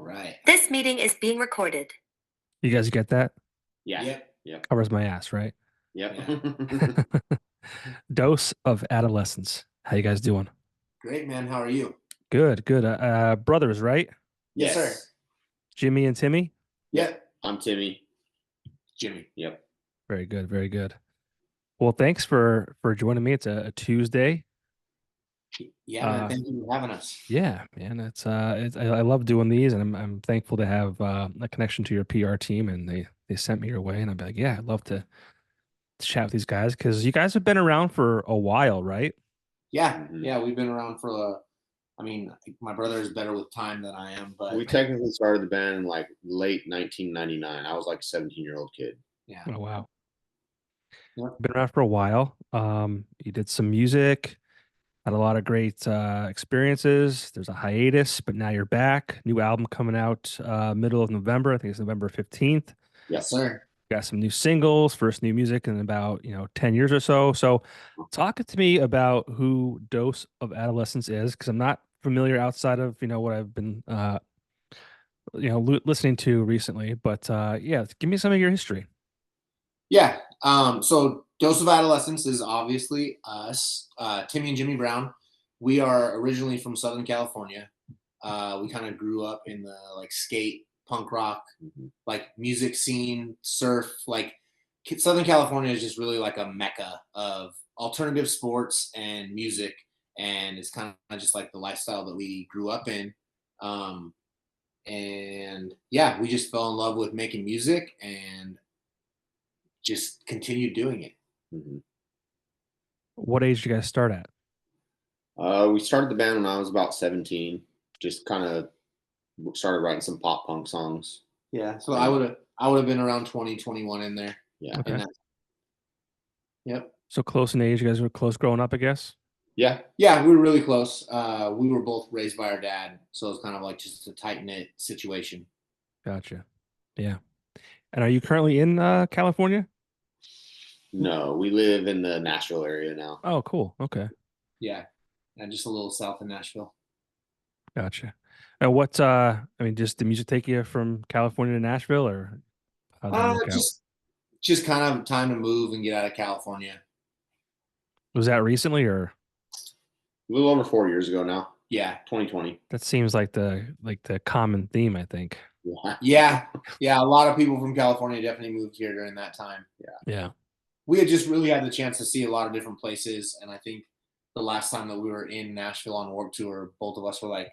right. This meeting is being recorded. You guys get that? Yeah. Yep. Covers my ass, right? Yep. Yeah. Dose of Adolescence. How you guys doing? Great, man. How are you? Good. Brothers, right? Yes, sir. Jimmy and Timmy? Yep. I'm Timmy. Jimmy. Yep. Very good. Well, thanks for joining me. It's a Tuesday. Yeah, man. Thank you for having us. Yeah, man. I love doing these, and I'm thankful to have a connection to your PR team, and they sent me your way, and I'd be like, yeah, I'd love to chat with these guys because you guys have been around for a while, right? Yeah. Mhm. Yeah, we've been around for I think my brother is better with time than I am, but We technically started the band in like late 1999. I was like a 17-year-old kid. yeah. Oh wow. Yep. Been around for a while. You did some music, had a lot of great experiences. There's a hiatus, but now you're back. New album coming out middle of November. I think it's November 15th. Yes, sir. Got some new singles, first new music in about 10 years or so. So talk to me about who Dose of Adolescence is, because I'm not familiar outside of what I've been listening to recently. But yeah, give me some of your history. Yeah. So Dose of Adolescence is obviously us, Timmy and Jimmy Brown. We are originally from Southern California. We kind of grew up in the like skate, punk rock, like music scene, surf. Like Southern California is just really like a mecca of alternative sports and music, and it's kind of just like the lifestyle that we grew up in. And yeah, we just fell in love with making music and just continued doing it. Mhm. What age did you guys start at? We started the band when I was about 17. Just kind of started writing some pop punk songs. Yeah. So I would have been around 20, 21 in there. Yeah. Okay. Yep. So close in age. You guys were close growing up, I guess. Yeah. Yeah, we were really close. We were both raised by our dad, so it's kind of like just a tight knit situation. Gotcha. Yeah. And are you currently in California? No, we live in the Nashville area now. Oh, cool. Okay. Yeah, and just a little south of Nashville. Gotcha. And what just the music take you from California to Nashville, or how did that work out? Just kind of time to move and get out of California. Was that recently, or A little over 4 years ago now. Yeah. 2020. that seems like the common theme, I think. Yeah. Yeah. A lot of people from California definitely moved here during that time. Yeah. We had just really had the chance to see a lot of different places, and I think the last time that we were in Nashville on Warped Tour, both of us were like,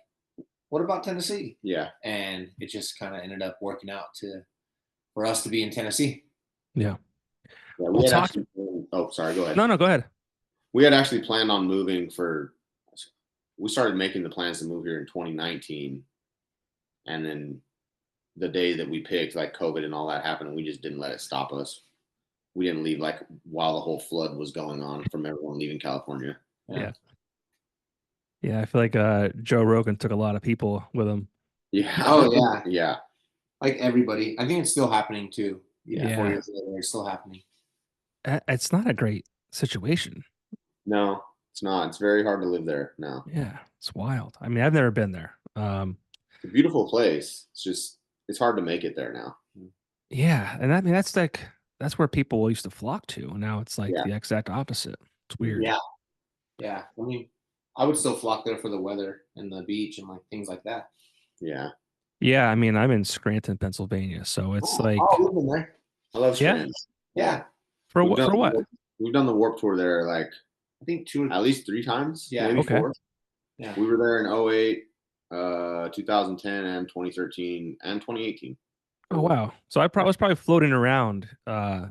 what about Tennessee? Yeah. And it just kind of ended up working out for us to be in Tennessee. Yeah. Yeah, Well, sorry, go ahead. No, go ahead. We had actually planned on moving we started making the plans to move here in 2019. And then the day that we picked, like COVID and all that happened, and we just didn't let it stop us. We didn't leave like while the whole flood was going on from everyone leaving California. Yeah. Yeah, I feel like Joe Rogan took a lot of people with him. Yeah. Oh, yeah. Yeah. Like everybody. I think it's still happening too. Yeah. 4 years later, it's still happening. It's not a great situation. No, it's not. It's very hard to live there now. Yeah, it's wild. I mean, I've never been there. It's a beautiful place. It's hard to make it there now. Yeah, and I mean that's where people used to flock to. Now it's like Yeah. the exact opposite. It's weird. Yeah. Yeah. I mean, I would still flock there for the weather and the beach and like things like that. Yeah. Yeah, I mean, I'm in Scranton, Pennsylvania, so it's like we've been there. I love Yeah. Scranton. Yeah. for We've what? We've done the Warped Tour there like I think at least 3 times. Yeah. Maybe Okay. 4. Yeah. We were there in 08, 2010, and 2013, and 2018. Oh wow. So I was probably floating around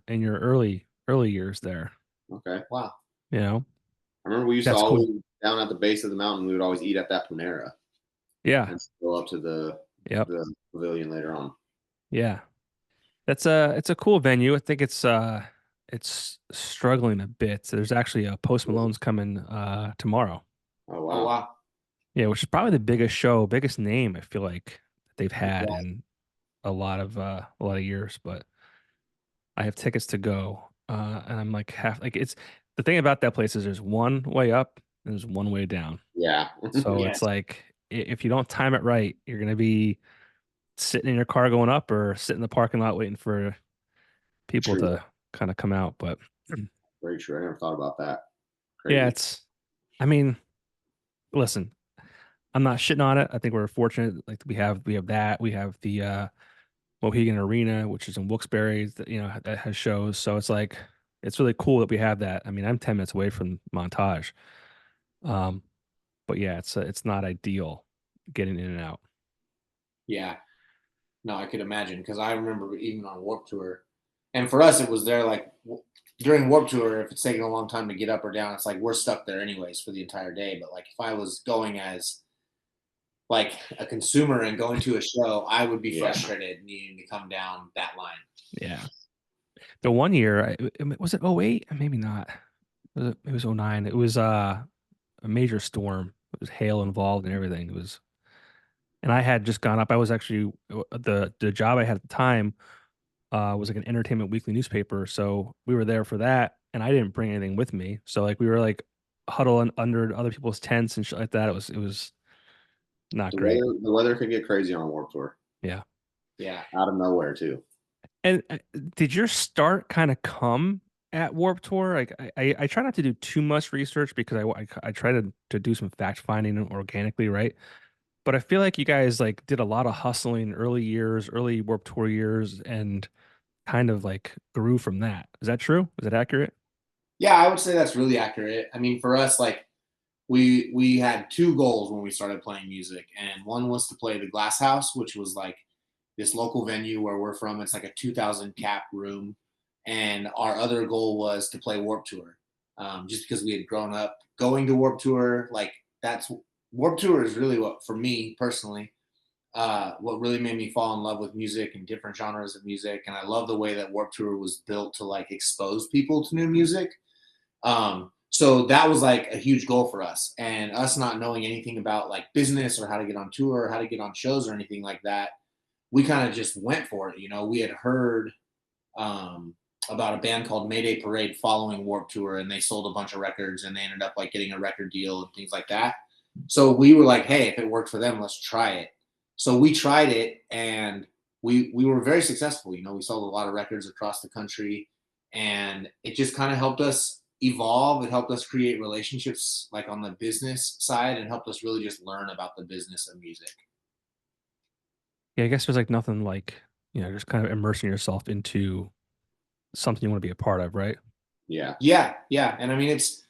in your early years there. Okay. Wow. You know? I remember we used That's to cool. always down at the base of the mountain. We would always eat at that Panera Yeah. and go up to the pavilion later on. Yeah. It's a cool venue. I think it's struggling a bit. There's actually a Post Malone's coming tomorrow. Oh wow. Oh wow. Yeah, which is probably the biggest name I feel like they've had in a lot of years. But I have tickets to go, and I'm like it's the thing about that place is there's one way up and there's one way down. Yeah. So Yeah. it's like if you don't time it right, you're gonna be sitting in your car going up or sit in the parking lot waiting for people True. to kind of come out. But Very true. I never thought about that. yeah, Crazy. I mean, listen, I'm not shitting on it. I think we're fortunate. Like we have that. We have the Mohegan Arena, which is in Wilkes-Barre, that, that has shows. So it's like it's really cool that we have that. I mean, I'm 10 minutes away from Montage. But yeah, it's not ideal getting in and out. Yeah. No, I could imagine, because I remember even on Warped Tour, and for us, it was there like during Warped Tour, if it's taking a long time to get up or down, it's like we're stuck there anyways for the entire day. But like if I was going as like a consumer and going to a show, I would be frustrated needing to come down that line. Yeah. The one year, was it 08? Maybe not. It was 09. It was a major storm. It was hail involved and everything. And I had just gone up. I was actually the job I had at the time was like an entertainment weekly newspaper. So we were there for that, and I didn't bring anything with me. So like we were like huddling under other people's tents and shit like that. It was not great. The weather could get crazy on Warped Tour. Yeah. Yeah. Out of nowhere too. And did your start kind of come at Warped Tour? Like I try not to do too much research because I try to do some fact finding organically, right? But I feel like you guys like did a lot of hustling early Warped Tour years, and kind of like grew from that. Is that true? Is that accurate? Yeah, I would say that's really accurate. I mean, for us, like we had two goals when we started playing music, and one was to play the Glass House, which was like this local venue where we're from. It's like a 2,000 cap room, and our other goal was to play Warped Tour, just because we had grown up going to Warped Tour. Like that's Warped Tour is really what, for me personally, what really made me fall in love with music and different genres of music. And I love the way that Warped Tour was built to like expose people to new music. So that was like a huge goal for us, and us not knowing anything about like business or how to get on tour or how to get on shows or anything like that. We kind of just went for it. We had heard about a band called Mayday Parade following Warped Tour, and they sold a bunch of records, and they ended up like getting a record deal and things like that. So we were like, hey, if it worked for them, let's try it. So we tried it, and we were very successful. We sold a lot of records across the country, and it just kind of helped us evolve. It helped us create relationships like on the business side, and helped us really just learn about the business of music. Yeah, I guess there's like nothing like, just kind of immersing yourself into something you want to be a part of, right? Yeah. Yeah. And I mean, it's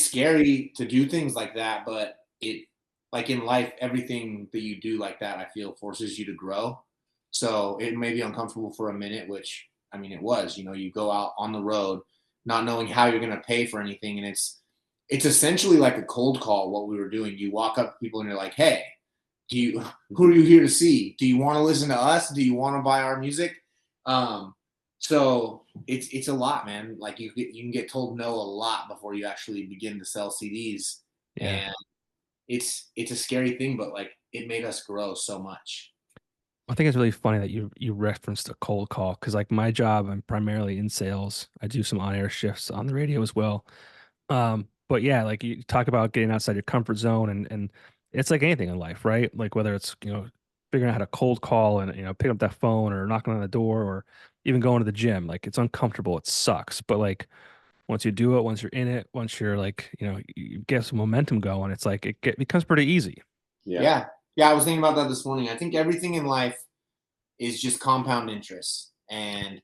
scary to do things like that, but it, like in life, everything that you do like that, I feel forces you to grow. So it may be uncomfortable for a minute, which I mean, it was. You go out on the road not knowing how you're going to pay for anything, and it's essentially like a cold call. What we were doing, you walk up to people and you're like, hey, who are you here to see? Do you want to listen to us? Do you want to buy our music? So it's a lot, man. Like you can get told no a lot before you actually begin to sell CDs. Yeah. And it's a scary thing, but like it made us grow so much. I think it's really funny that you referenced a cold call, because like my job, I'm primarily in sales. I do some on-air shifts on the radio as well. But yeah, like you talk about getting outside your comfort zone, and it's like anything in life, right? Like whether it's, figuring out how to cold call and, pick up that phone or knocking on the door or even going to the gym. Like it's uncomfortable. It sucks. But like once you do it, once you're in it, once you're like, you get some momentum going, it's like becomes pretty easy. Yeah. I was thinking about that this morning. I think everything in life is just compound interest, and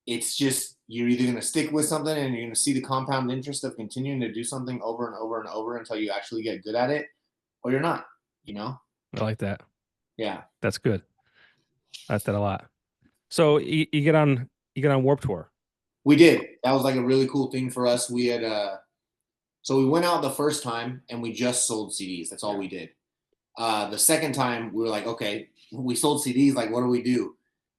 it's just you're either going to stick with something and you're going to see the compound interest of continuing to do something over and over and over until you actually get good at it, or you're not. I like that. Yeah, That's good. I like that a lot. So you get on Warped Tour. we did. That was like a really cool thing for us. We had so we went out the first time and we just sold CDs. That's all we did. The second time we were like, okay, we sold CDs. Like, what do we do?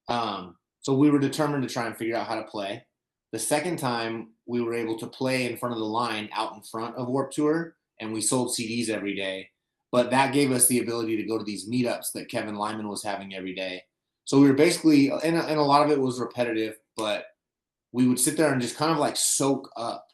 So we were determined to try and figure out how to play. The second time we were able to play in front of the line out in front of Warped Tour, and we sold CDs every day. But that gave us the ability to go to these meetups that Kevin Lyman was having every day. So we were basically, and a lot of it was repetitive, but we would sit there and just kind of like soak up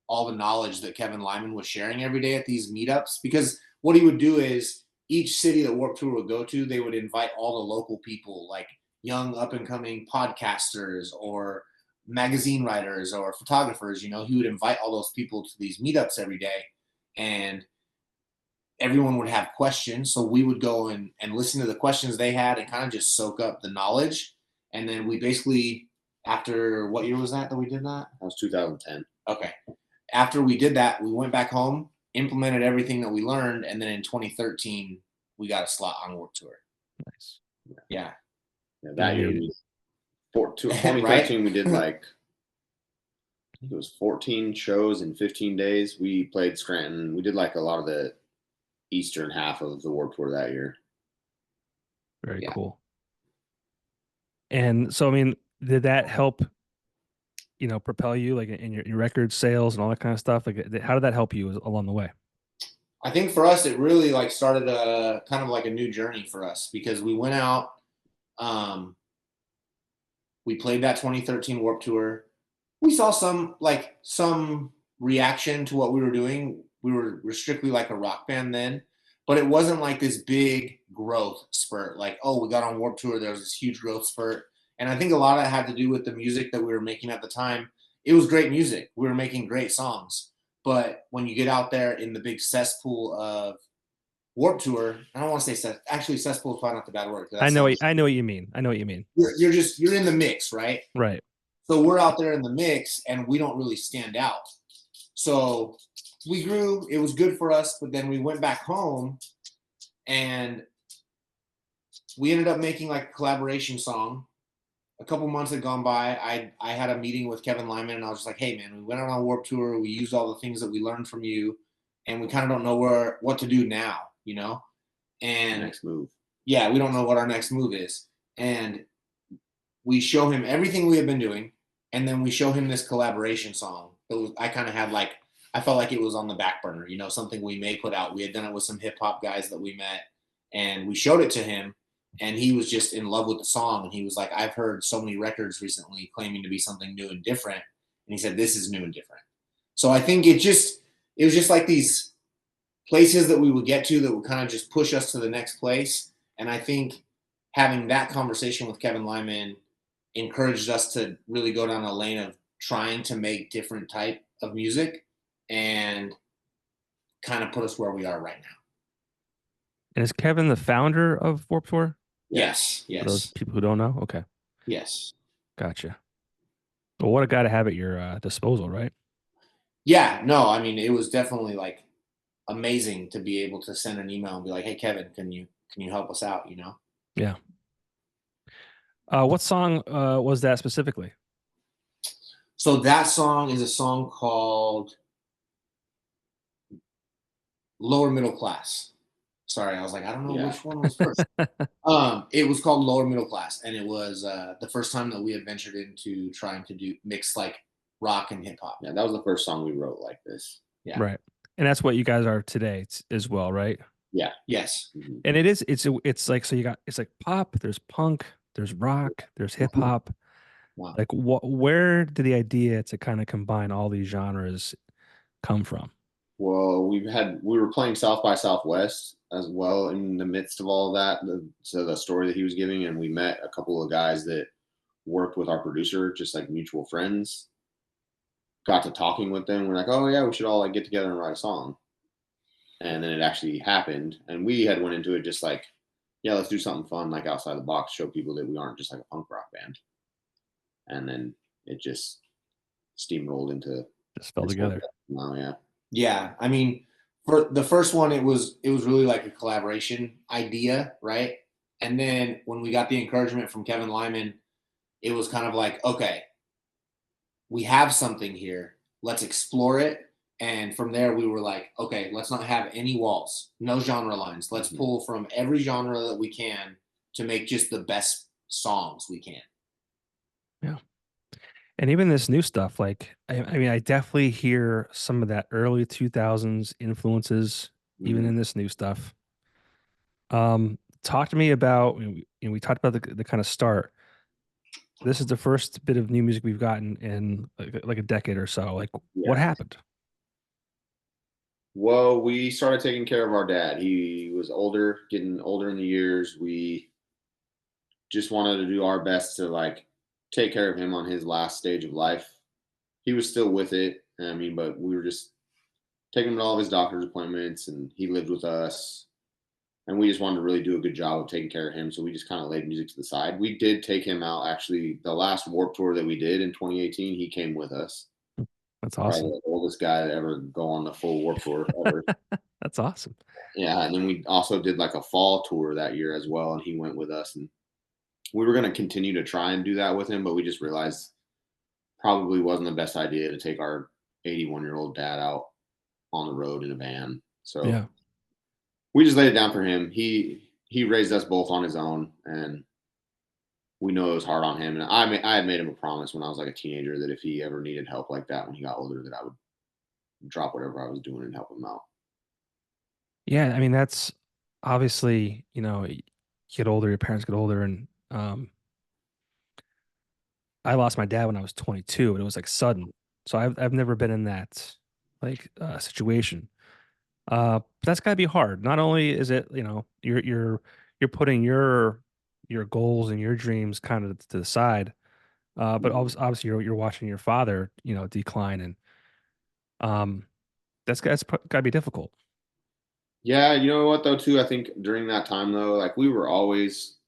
all the knowledge that Kevin Lyman was sharing every day at these meetups. Because what he would do is each city that Warped Tour would go to, they would invite all the local people, like young up and coming podcasters or magazine writers or photographers. He would invite all those people to these meetups every day, and everyone would have questions. So we would go and listen to the questions they had and kind of just soak up the knowledge. And then we basically, after what year was that we did that? That was 2010. Okay. After we did that, we went back home, implemented everything that we learned, and then in 2013 we got a slot on Warped Tour. Nice. Yeah. That year, 2013, right? We did like, it was 14 shows in 15 days. We played Scranton. We did like a lot of the eastern half of the Warped Tour that year. Very cool. And so, I mean, did that help, propel you like in your record sales and all that kind of stuff? Like, how did that help you along the way? I think for us, it really like started a kind of like a new journey for us, because we went out, we played that 2013 Warped Tour. We saw some reaction to what we were doing. We were strictly like a rock band then, but it wasn't like this big growth spurt. Like, oh, we got on Warped Tour, there was this huge growth spurt. And I think a lot of it had to do with the music that we were making at the time. It was great music. We were making great songs. But when you get out there in the big cesspool of Warped Tour, I don't want to say actually cesspool is probably not the bad word. I know what you mean. You're in the mix, right? Right. So we're out there in the mix and we don't really stand out. So we grew, it was good for us, but then we went back home and we ended up making like a collaboration song. A couple months had gone by. I had a meeting with Kevin Lyman and I was just like, hey man, we went out on Warped Tour. We used all the things that we learned from you and we kind of don't know what to do now, and next move. Yeah, we don't know what our next move is. And we show him everything we have been doing. And then we show him this collaboration song. I kind of had I felt like it was on the back burner, something we may put out. We had done it with some hip hop guys that we met and we showed it to him and he was just in love with the song. And he was like, I've heard so many records recently claiming to be something new and different. And he said, this is new and different. So I think it was just like these places that we would get to that would kind of just push us to the next place. And I think having that conversation with Kevin Lyman encouraged us to really go down a lane of trying to make different type of music and kind of put us where we are right now. And is Kevin the founder of Warped Tour? Yes. For those people who don't know? Okay. Yes. Gotcha. Well, what a guy to have at your disposal, right? Yeah, no, I mean, it was definitely like amazing to be able to send an email and be like, hey, Kevin, can you help us out, Yeah. What song was that specifically? So that song is a song called Lower Middle Class. Sorry, I was like, I don't know which one was first. It was called Lower Middle Class, and it was the first time that we had ventured into trying to mix like rock and hip hop. Yeah, that was the first song we wrote like this. Yeah. Right. And that's what you guys are today as well, right? Yeah. Yes. Mm-hmm. And it's like, so it's like pop, there's punk, there's rock, there's hip hop. Wow. Like where did the idea to kind of combine all these genres come from? Well, we were playing South by Southwest as well in the midst of all of that. The story that he was giving, and we met a couple of guys that worked with our producer, just like mutual friends. Got to talking with them. We're like, oh yeah, we should all like get together and write a song. And then it actually happened. And we had went into it just like, yeah, let's do something fun, like outside the box, show people that we aren't just like a punk rock band. And then it just steamrolled into just fell together. Wow, yeah. Yeah, I mean, for the first one, it was really like a collaboration idea, right? And then when we got the encouragement from Kevin Lyman, it was kind of like, okay, we have something here. Let's explore it. And from there, we were like, okay, let's not have any walls, no genre lines. Let's pull from every genre that we can to make just the best songs we can. Yeah. And even this new stuff, like, I mean, I definitely hear some of that early 2000s influences, even in this new stuff. Talk to me about, we talked about the kind of start. This is the first bit of new music we've gotten in like a decade or so. Like, what happened? Well, we started taking care of our dad. He was older, getting older in the years. We just wanted to do our best to like take care of him on his last stage of life. He was still with it. I mean, but we were just taking him to all of his doctor's appointments, and he lived with us. And we just wanted to really do a good job of taking care of him. So we just kind of laid music to the side. We did take him out. Actually, the last Warped Tour that we did in 2018, he came with us. That's Probably awesome. the oldest guy to ever go on the full Warped Tour ever. That's awesome. Yeah, and then we also did like a fall tour that year as well, and he went with us. And we were going to continue to try and do that with him, but we just realized probably wasn't the best idea to take our 81-year-old dad out on the road in a van. So Yeah. we just laid it down for him. He raised us both on his own, and we know it was hard on him. And I had made him a promise when I was like a teenager that if he ever needed help like that when he got older, that I would drop whatever I was doing and help him out. Yeah, I mean that's obviously, you get older, your parents get older, and I lost my dad when I was 22, and it was like sudden. So I've never been in that like situation. That's got to be hard. Not only is it, you're putting your goals and your dreams kind of to the side, but obviously you're watching your father, decline, and um, that's got to be difficult. Yeah, you know what though too? I think during that time though, like we were always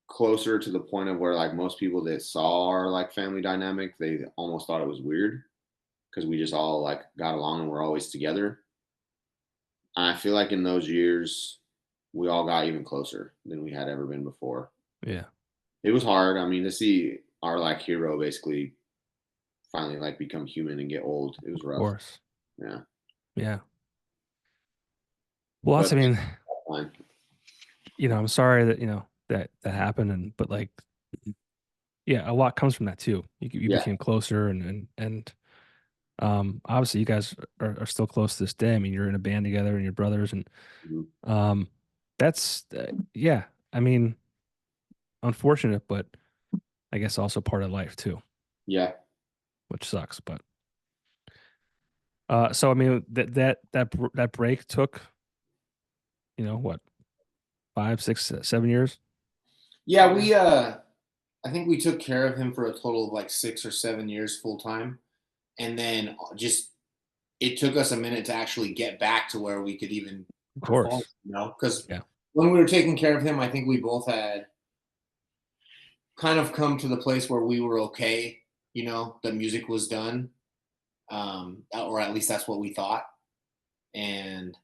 closer to the point of where like most people that saw our like family dynamic, they almost thought it was weird because we just all like got along and we're always together. I feel like in those years, we all got even closer than we had ever been before. Yeah, It was hard. I mean, to see our like hero basically finally like become human and get old, it was of rough. course. Yeah, Yeah. Well, but I mean, fine. I'm sorry that that happened, but like, yeah, a lot comes from that too. You Yeah, became closer, and obviously you guys are still close to this day. I mean, you're in a band together and you're brothers, and mhm. um, that's yeah. I mean, unfortunate, but I guess also part of life too, Yeah. which sucks. But so I mean that break took what 5, 6, 7 years. Yeah, I think we took care of him for a total of like 6 or 7 years full time, and then just it took us a minute to actually get back to where we could even Of perform. course, Because yeah, when we were taking care of him, I think we both had kind of come to the place where we were okay. The music was done, or at least that's what we thought, and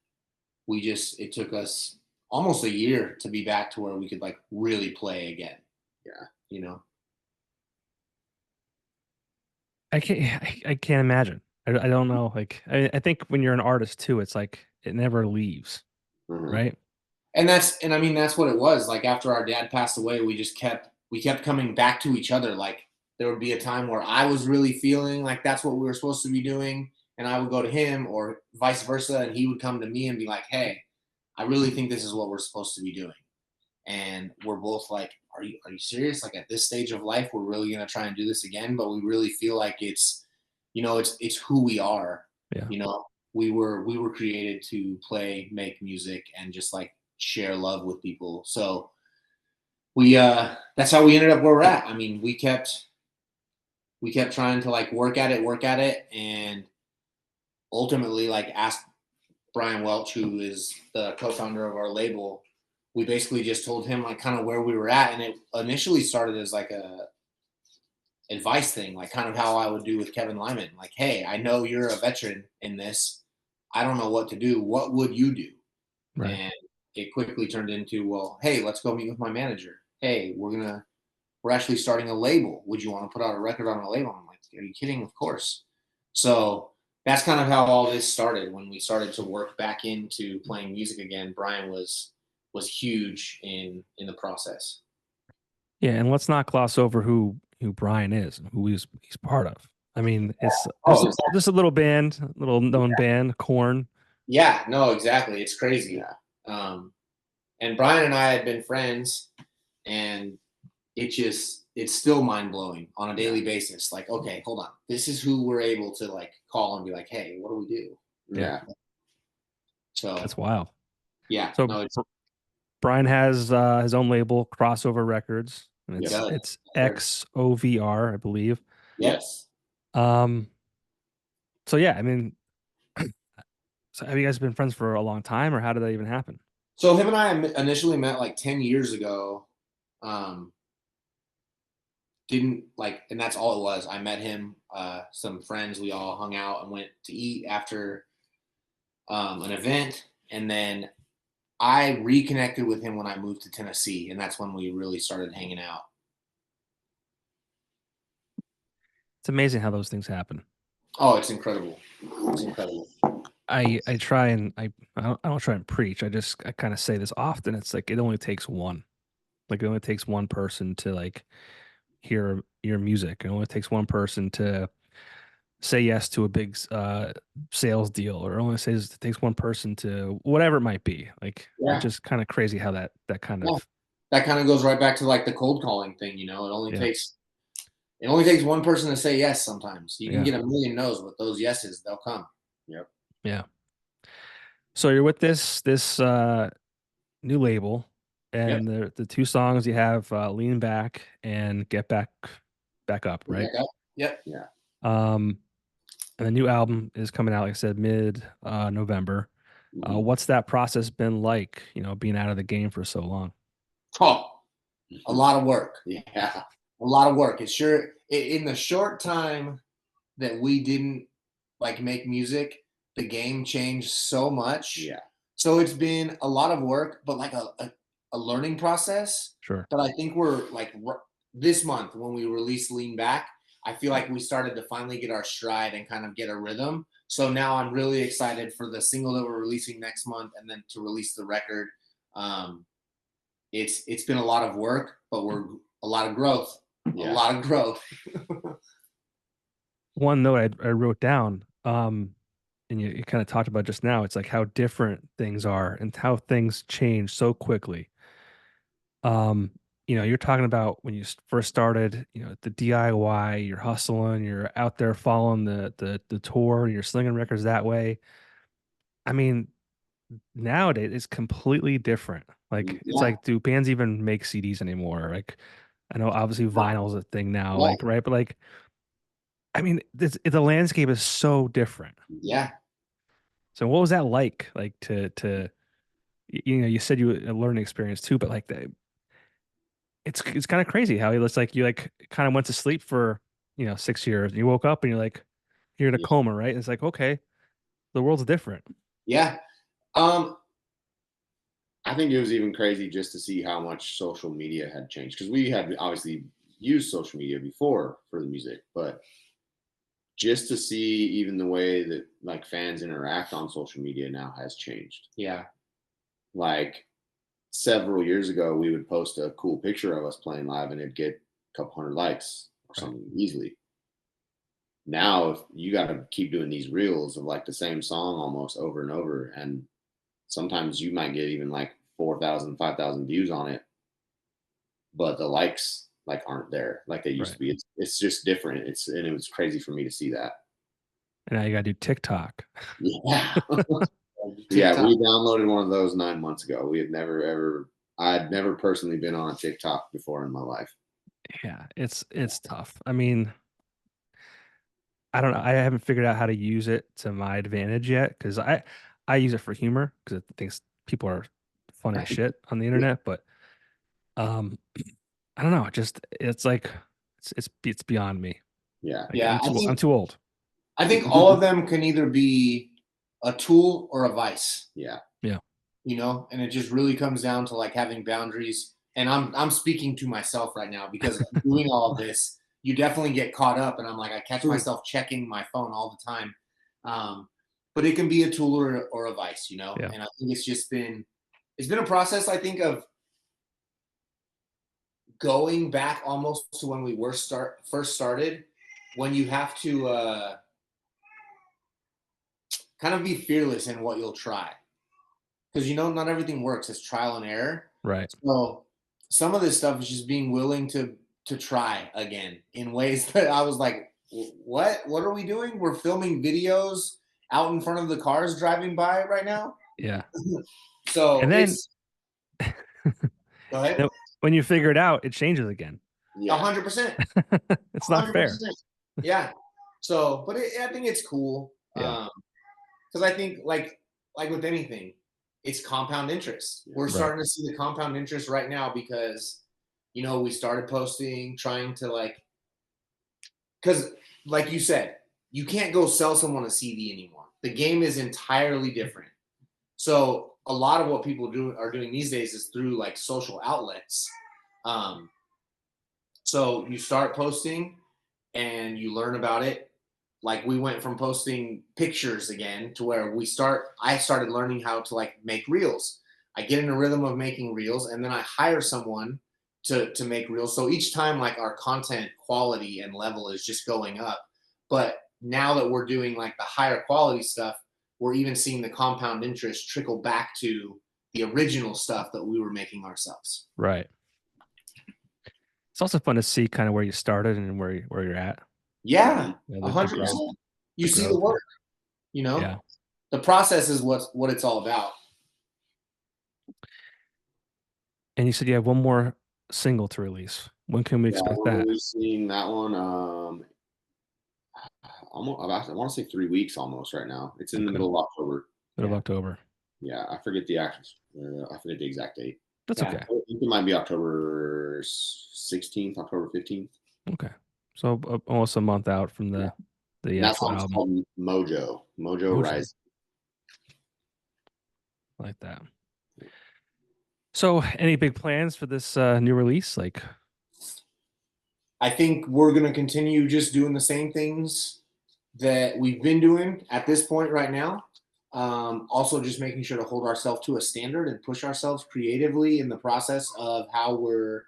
it took us almost a year to be back to where we could like really play again. Yeah. You know. I can't imagine. I don't know. Like I think when you're an artist too, it's like it never leaves, Mhm. right? And I mean that's what it was. Like after our dad passed away, we kept coming back to each other. Like there would be a time where I was really feeling like that's what we were supposed to be doing, and I would go to him, or vice versa, and he would come to me and be like, "Hey, I really think this is what we're supposed to be doing." And we're both like, "Are you serious? Like at this stage of life, we're really gonna try and do this again?" But we really feel like it's who we are. Yeah. You know, we were created to play, make music, and just like share love with people. So we that's how we ended up where we're at. I mean, we kept trying to like work at it, and ultimately like asked Brian Welch, who is the co-founder of our label. We basically just told him like kind of where we were at, and it initially started as like a advice thing, like kind of how I would do with Kevin Lyman. Like, hey, I know you're a veteran in this. I don't know what to do. What would you do? Right. And it quickly turned into, well, hey, let's go meet with my manager. Hey, we're actually starting a label. Would you want to put out a record on a label? I'm like, are you kidding? Of course. So that's kind of how all this started. When we started to work back into playing music again, Brian was huge in the process. Yeah, and let's not gloss over who Brian is and who he's part of. I mean, it's Oh, just a little band, little known band, Corn. yeah, no, exactly. It's crazy. Yeah. And Brian and I had been friends, and it's still mind blowing on a daily basis. Like, okay, hold on, this is who we're able to like call and be like, hey, what do we do? Yeah. So That's wild. yeah, So no, it's Brian has his own label, Crossover Records, and He does. it's XOVR, I believe. yes. Um, so yeah, I mean, so have you guys been friends for a long time, or how did that even happen? So him and I initially met like 10 years ago. Didn't like, and that's all it was. I met him, some friends, we all hung out and went to eat after an event, and then I reconnected with him when I moved to Tennessee, and that's when we really started hanging out. It's amazing how those things happen. Oh, it's incredible. It's incredible. I try and I don't try and preach. I kind of say this often. It's like it only takes one. Like it only takes one person to like hear your music. It only takes one person to say yes to a big sales deal, or only it takes one person to whatever it might be. Like Yeah. it's just kind of crazy how that kind Yeah. of That kind of goes right back to like the cold calling thing, you know. It only takes one person to say yes sometimes. You can get a million no's, but those yeses, they'll come. Yep. Yeah. So you're with this new label, and the two songs you have, Lean Back and Get Back Up, right? Yep. Yeah. And the new album is coming out, like I said, mid November. Mhm. What's that process been like, you know, being out of the game for so long? Oh, a lot of work. Yeah. A lot of work. It's sure in the short time that we didn't like make music, the game changed so much. Yeah. So it's been a lot of work, but like a learning process Sure. that I think we're like this month when we release Lean Back, I feel like we started to finally get our stride and kind of get a rhythm. So now I'm really excited for the single that we're releasing next month, and then to release the record. It's been a lot of work, but we're a lot of growth. Yeah. A lot of growth. One note I wrote down, and you kind of talked about just now, it's like how different things are and how things change so quickly. You know, you're talking about when you first started, you know, the DIY, you're hustling, you're out there following the tour, you're slinging records that way. I mean, nowadays it's completely different. Like it's Yeah. like, do bands even make CDs anymore? Like I know obviously vinyl's a thing now, Yeah. like right, but like I mean, the landscape is so different. Yeah. So what was that like? Like to you know, you said you a learning experience too, but like it's kind of crazy how it's like you like kind of went to sleep for, you know, 6 years and you woke up and you're like you're in a Yeah. coma, right? And it's like, okay, the world's different. Yeah. I think it was even crazy just to see how much social media had changed, because we had obviously used social media before for the music, but just to see even the way that like fans interact on social media now has changed. Yeah. Like several years ago, we would post a cool picture of us playing live and it'd get a couple hundred likes or something easily. Now, if you got to keep doing these reels of like the same song almost over and over, and sometimes you might get even like 4,000, 5,000 views on it, but the likes like aren't there like they used to be. It's just different. And it was crazy for me to see that. And now you gotta do TikTok. Yeah. Yeah, TikTok. we downloaded one of those 9 months ago. I'd never personally been on TikTok before in my life. Yeah, it's tough. I mean, I don't know. I haven't figured out how to use it to my advantage yet because I use it for humor because I think people are funny as shit on the internet. But um, I don't know. Just it's like it's beyond me. Yeah. Like, Yeah, I'm too old. I think all of them can either be a tool or a vice. Yeah. You know, and it just really comes down to like having boundaries. And I'm speaking to myself right now because doing all of this, you definitely get caught up, and I'm like I catch myself checking my phone all the time. But it can be a tool or a vice, you know. Yeah. And I think it's been a process, I think, of going back almost to when we first started, when you have to kind of be fearless in what you'll try, because you know not everything works. It's trial and error. Right. So some of this stuff is just being willing to try again in ways that I was like, what are we doing? We're filming videos out in front of the cars driving by right now. Yeah. So And then go ahead. When you figure it out, it changes again. 100%. It's not 100%. Fair. Yeah. So, but I think it's cool. Yeah. Because I think like with anything, it's compound interest. We're starting to see the compound interest right now because, we started posting, trying to because like you said, you can't go sell someone a CD anymore. The game is entirely different. So a lot of what people are doing these days is through social outlets. So you start posting and you learn about it. We went from posting pictures again to where I started learning how to make reels. I get in a rhythm of making reels, and then I hire someone to make reels. So each time our content quality and level is just going up. But now that we're doing the higher quality stuff, we're even seeing the compound interest trickle back to the original stuff that we were making ourselves. Right. It's also fun to see kind of where you started and where you're at. Yeah, 100%. You see the work, Yeah. The process is what it's all about. And you said you have one more single to release. When can we expect that? We're releasing that one. I want to say 3 weeks almost right now. It's in the middle of October. Middle of October. Yeah, I forget the exact date. That's okay. I think it might be October 16th, October 15th. Okay. So almost a month out from the actual album. Called Mojo Rise. Like that. So any big plans for this new release? I think we're going to continue just doing the same things that we've been doing at this point right now. Also just making sure to hold ourselves to a standard and push ourselves creatively in the process of how we're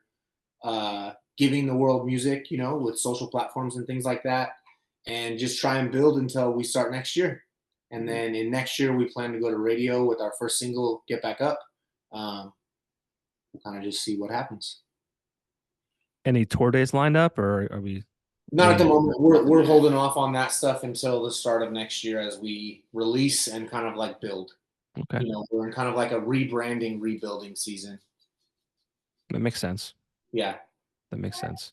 giving the world music, with social platforms and things like that, and just try and build until we start next year. And then in next year, we plan to go to radio with our first single, Get Back Up. We'll kind of just see what happens. Any tour days lined up, or are we? Not at the moment. We're holding off on that stuff until the start of next year as we release and kind of build. Okay. We're in kind of a rebranding, rebuilding season. That makes sense. Yeah. That makes sense.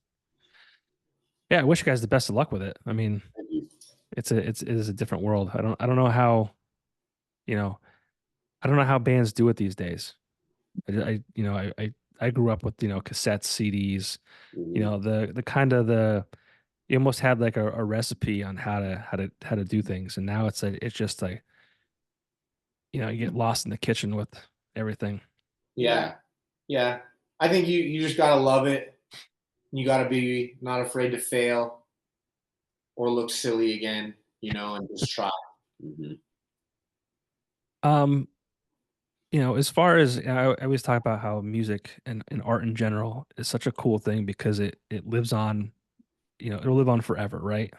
Yeah, I wish you guys the best of luck with it. I mean, it is a different world. I don't know how, I don't know how bands do it these days. I grew up with cassettes, CDs, the kind of you almost had a recipe on how to do things, and now it's just you get lost in the kitchen with everything. Yeah. I think you just gotta love it. You gotta be not afraid to fail or look silly again, and just try. As far as I always talk about how music and art in general is such a cool thing because it lives on, it'll live on forever, right?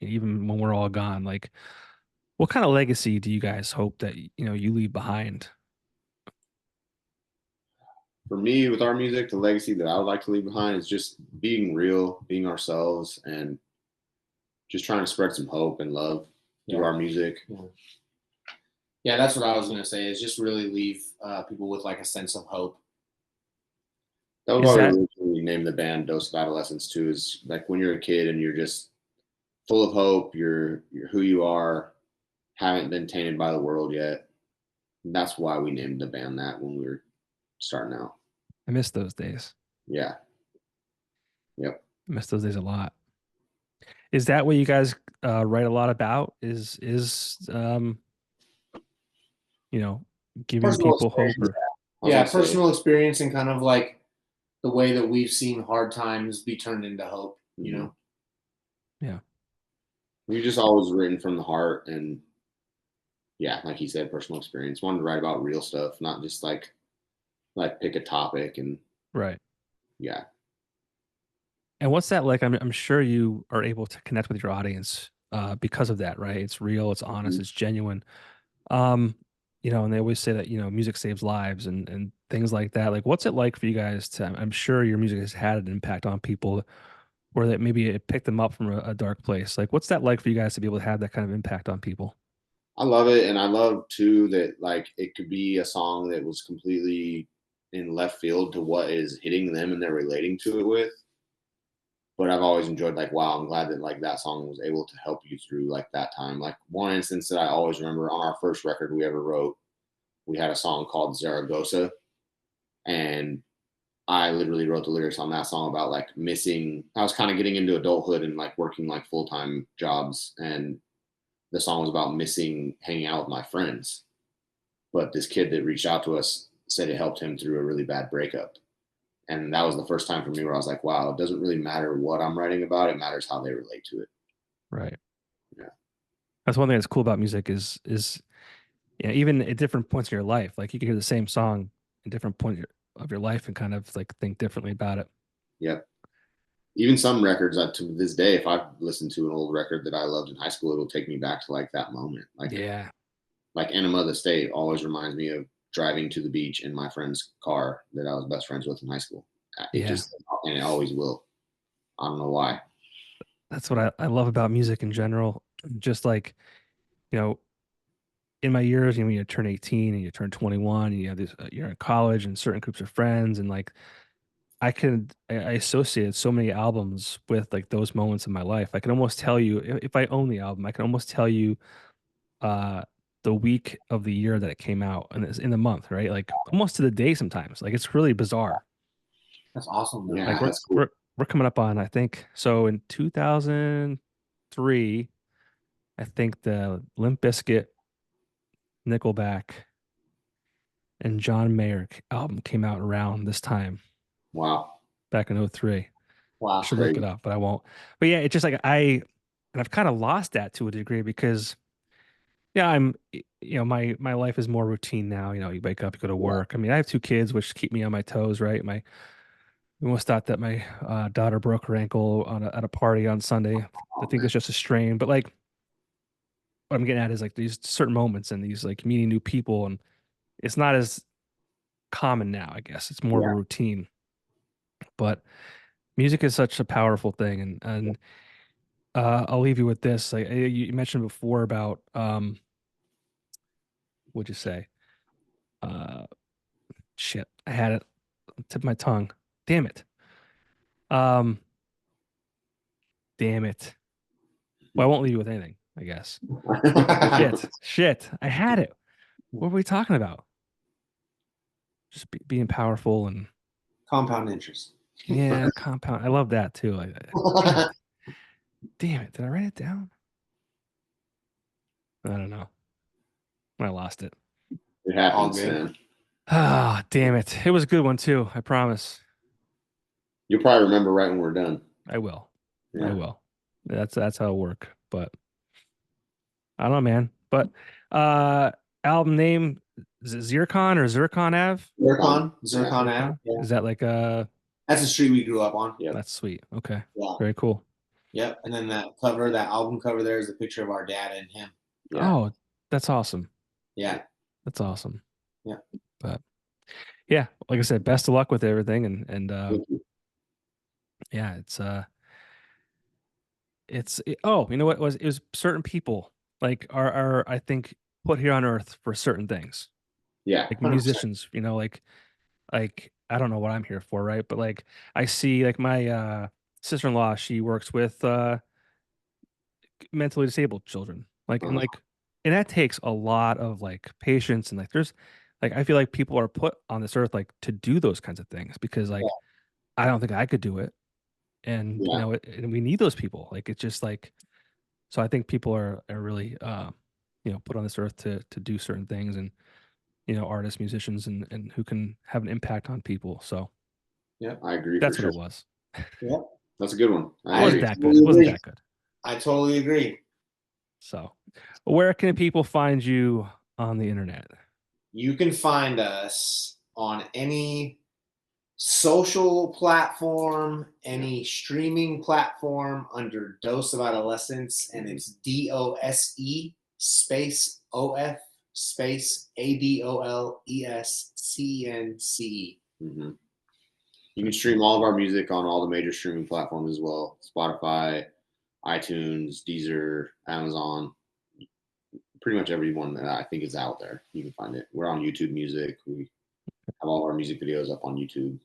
Even when we're all gone, what kind of legacy do you guys hope that you leave behind? For me, with our music, the legacy that I would like to leave behind is just being real, being ourselves, and just trying to spread some hope and love through our music. Yeah, that's what I was going to say, is just really leave people with a sense of hope. That was why we originally named the band Dose of Adolescence too, is when you're a kid and you're just full of hope, you're who you are, haven't been tainted by the world yet. And that's why we named the band that when we were starting out. I miss those days. Yeah. Yep. I miss those days a lot. Is that what you guys write a lot about? Is giving personal people hope? Personal experience and kind of the way that we've seen hard times be turned into hope, Yeah. We've just always written from the heart, and like you said, personal experience. Wanted to write about real stuff, not just pick a topic and right. Yeah. And what's that like? I'm sure you are able to connect with your audience because of that, right? It's real, it's honest, it's genuine. And they always say that, music saves lives and things like that. What's it like for you guys I'm sure your music has had an impact on people, or that maybe it picked them up from a dark place. What's that like for you guys to be able to have that kind of impact on people? I love it, and I love too that like it could be a song that was completely in left field to what is hitting them and they're relating to it with. But I've always enjoyed like, wow, I'm glad that like that song was able to help you through like that time. Like one instance that I always remember on our first record we ever wrote, we had a song called Zaragoza, and I literally wrote the lyrics on that song about like missing. I was kind of getting into adulthood and like working like full-time jobs, and the song was about missing hanging out with my friends. But this kid that reached out to us said it helped him through a really bad breakup. And that was the first time for me where I was like, wow, it doesn't really matter what I'm writing about. It matters how they relate to it. Right. Yeah. That's one thing that's cool about music is even at different points in your life, like you can hear the same song in different points of your life and kind of like think differently about it. Yep. Even some records to this day, if I listen to an old record that I loved in high school, it'll take me back to like that moment. Like, Yeah. like Enema of the State always reminds me of driving to the beach in my friend's car that I was best friends with in high school. It Yeah. just, and it always will. I don't know why. That's what I love about music in general. Just like, you know, in my years, when you turn 18 and you turn 21, and you have this, you're in college and certain groups of friends, and like I associated so many albums with like those moments in my life. I can almost tell you if I own the album, I can almost tell you uh the week of the year that it came out and it's in the month, right? Like almost to the day sometimes. Like it's really bizarre. That's awesome. Yeah, Like that's cool. we're coming up on, I think so in 2003, I think the Limp Bizkit, Nickelback, and John Mayer album came out around this time Wow. back in 03. Wow. I should look it up, but I won't. But yeah, it's just like and I've kind of lost that to a degree because yeah, my life is more routine now. You wake up, you go to work. I mean, I have two kids, which keep me on my toes, right? We almost thought that my daughter broke her ankle at a party on Sunday. I think it's just a strain, but like what I'm getting at is like these certain moments and these like meeting new people, and it's not as common now. I guess it's more of a routine, but music is such a powerful thing, and I'll leave you with this. Like you mentioned before about what'd you say? Uh, shit, I had it on the tip of my tongue. Damn it. Um, damn it. Well, I won't leave you with anything, I guess. Shit. I had it. What were we talking about? Just being powerful and Compound interest. yeah, compound. I love that too. Damn it. Did I write it down? I don't know. I lost it. It happens, All good. man. Ah, damn it. It was a good one too. I promise. You'll probably remember right when we're done. I will. Yeah. I will. That's how it'll work. But I don't know, man. But album name, is it Zircon or Zircon Ave? Zircon Ave. Yeah. Is that like That's the street we grew up on. Yeah. that's sweet. Okay. Yeah. Very cool. Yep. And then that album cover there is a picture of our dad and him. Yeah. Oh, that's awesome. Yeah. That's awesome. Yeah. But yeah, like I said, best of luck with everything and yeah, you know what it was certain people like are I think put here on earth for certain things. Yeah. Like 100%. musicians, like I don't know what I'm here for, right? But like I see like my sister-in-law, she works with mentally disabled children. And that takes a lot of like patience and like there's like I feel like people are put on this earth like to do those kinds of things because like I don't think I could do it. And and we need those people. Like it's just like so I think people are really put on this earth to do certain things and artists, musicians and who can have an impact on people. So yeah, I agree. That's for what sure. it was. Yep. That's a good one. It wasn't that good. It wasn't that good. I totally agree. So where can people find you on the internet? You can find us on any social platform, any streaming platform under Dose of Adolescence, and it's DOSE space OF space ADOLESCENCE. Mm-hmm. You can stream all of our music on all the major streaming platforms as well: Spotify, iTunes, Deezer, Amazon. pretty much everyone that I think is out there. You can find it. We're on YouTube Music. We have all our music videos up on YouTube.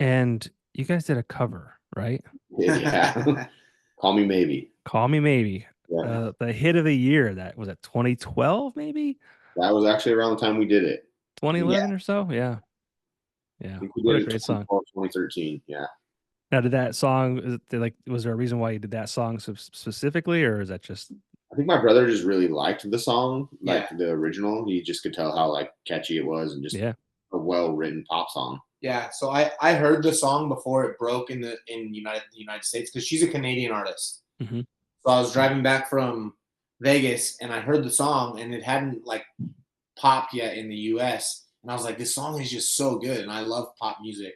And you guys did a cover, right? Yeah. Call Me Maybe. Call Me Maybe. Yeah. The hit of the year, that was at 2012, maybe That was actually around the time we did it. 2011 or so. Yeah. I think we What did a it great song. 2013. Yeah. Now, did that song, was there a reason why you did that song specifically, or is that just? I think my brother just really liked the song, like Yeah. the original. He just could tell how like catchy it was and just Yeah. a well-written pop song. Yeah, so I heard the song before it broke in the United States because she's a Canadian artist. Mm-hmm. So I was driving back from Vegas and I heard the song and it hadn't like popped yet in the US. And I was like, this song is just so good and I love pop music.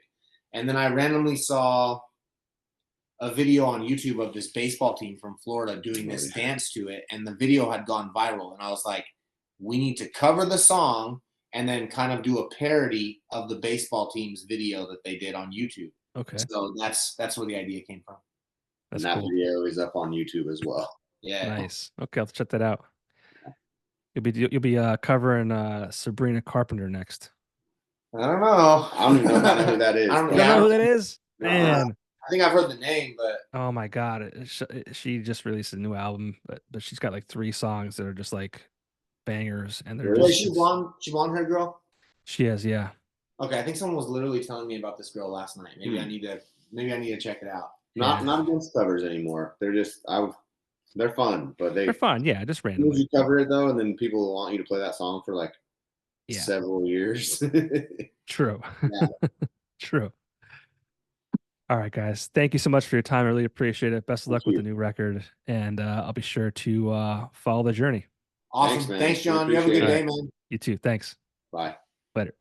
And then I randomly saw a video on YouTube of this baseball team from Florida doing this dance to it, and the video had gone viral. And I was like, we need to cover the song and then kind of do a parody of the baseball team's video that they did on YouTube. Okay. So that's where the idea came from. That's and that cool. video is up on YouTube as well. Yeah. Nice. Okay, I'll check that out. You'll be covering Sabrina Carpenter next. I don't know. I don't even know who that is. I don't You don't know who that is? No. Man. I think I've heard the name, but Oh my God. She just released a new album, but she's got like 3 songs that are just like bangers, and they're wait, just, she blonde haired girl? she is, yeah. Okay, I think someone was literally telling me about this girl last night. Maybe I need to check it out. Not against covers anymore. They're just they're fun, but They're fun, yeah, just as soon as randomly. you cover it though, and then people want you to play that song for like Yeah. several years. True. Yeah. True. All right, guys. Thank you so much for your time. I really appreciate it. Best of luck with the new record, and I'll be sure to follow the journey. Awesome. Thanks, man. Thanks, John. You have a Appreciate good it. day, man. You too. Thanks. Bye. Later.